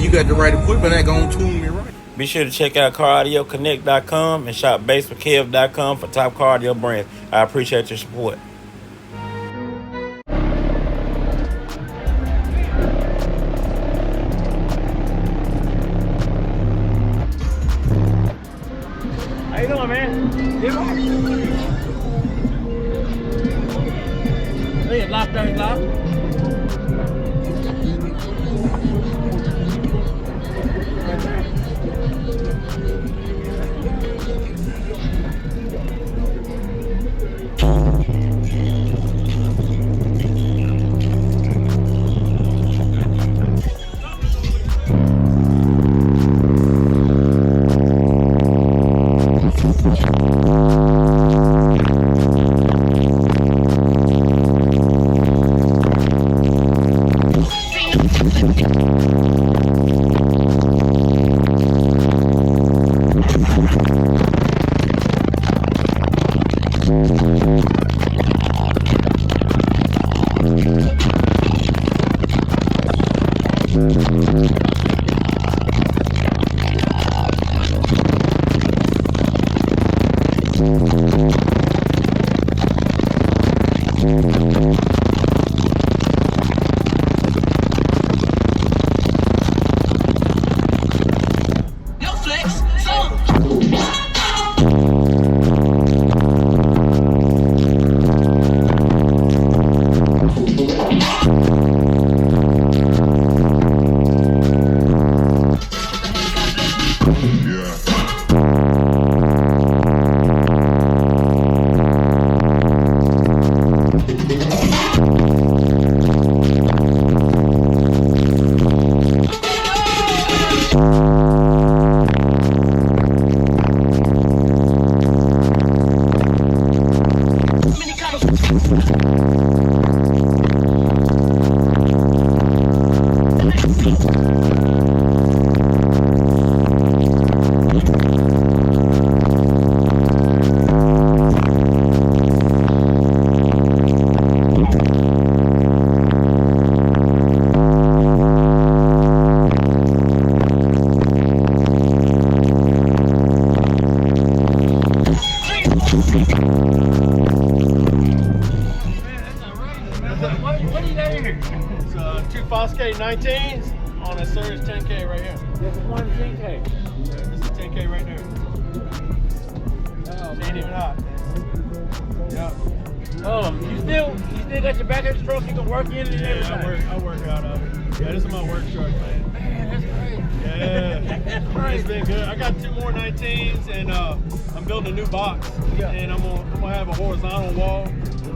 you got the right equipment, that gonna tune me right. Be sure to check out CarAudioConnect.com and shop BASSWITHKEV.com for top car audio brands. I appreciate your support. How you doing, man? Get off. Hey, locked down, locked. What do you got here? It's two Fosgate 19s on a Surge 10K right here. This is one 10K. This is 10K right there. Oh, She ain't even hot. Yep. You still got your back of the truck, you can work in it and everything? I work out of it. Yeah, this is my work truck, man. Man, that's great. Yeah. That's great. It's been good. I got two more 19s and I'm building a new box. Yeah. And I'm gonna have a horizontal wall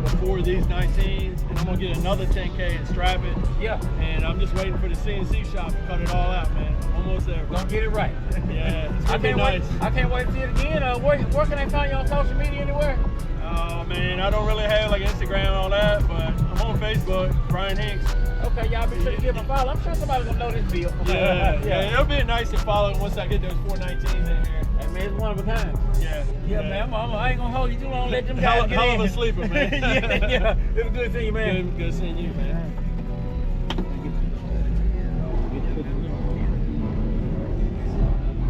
before these 19s, and I'm gonna get another 10K and strap it. Yeah. And I'm just waiting for the CNC shop to cut it all out, man. Almost there. Gonna get it right. Yeah, it's gonna be nice. I can't wait to see it again. Where can I find you on social media anywhere? Oh man, I don't really have like Instagram and all that, but I'm on Facebook, Brian Hinks. Okay, y'all be sure to give him a follow. I'm sure somebody's gonna know this deal. Yeah, it'll be nice to follow once I get those 419s in here. Hey man, it's one of a kind. Yeah, man, I ain't gonna hold you too long. Let them guys get hell in. of a sleeper, man. yeah. It was good seeing you, man. Good seeing you, man.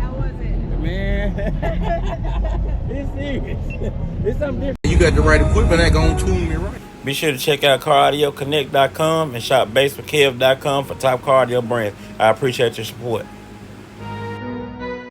How was it? Man, it's serious. It's something different. You got the right equipment, that gonna tune me right. Be sure to check out CarAudioConnect.com and shop BASSWITHKEV.com for top car audio brands. I appreciate your support.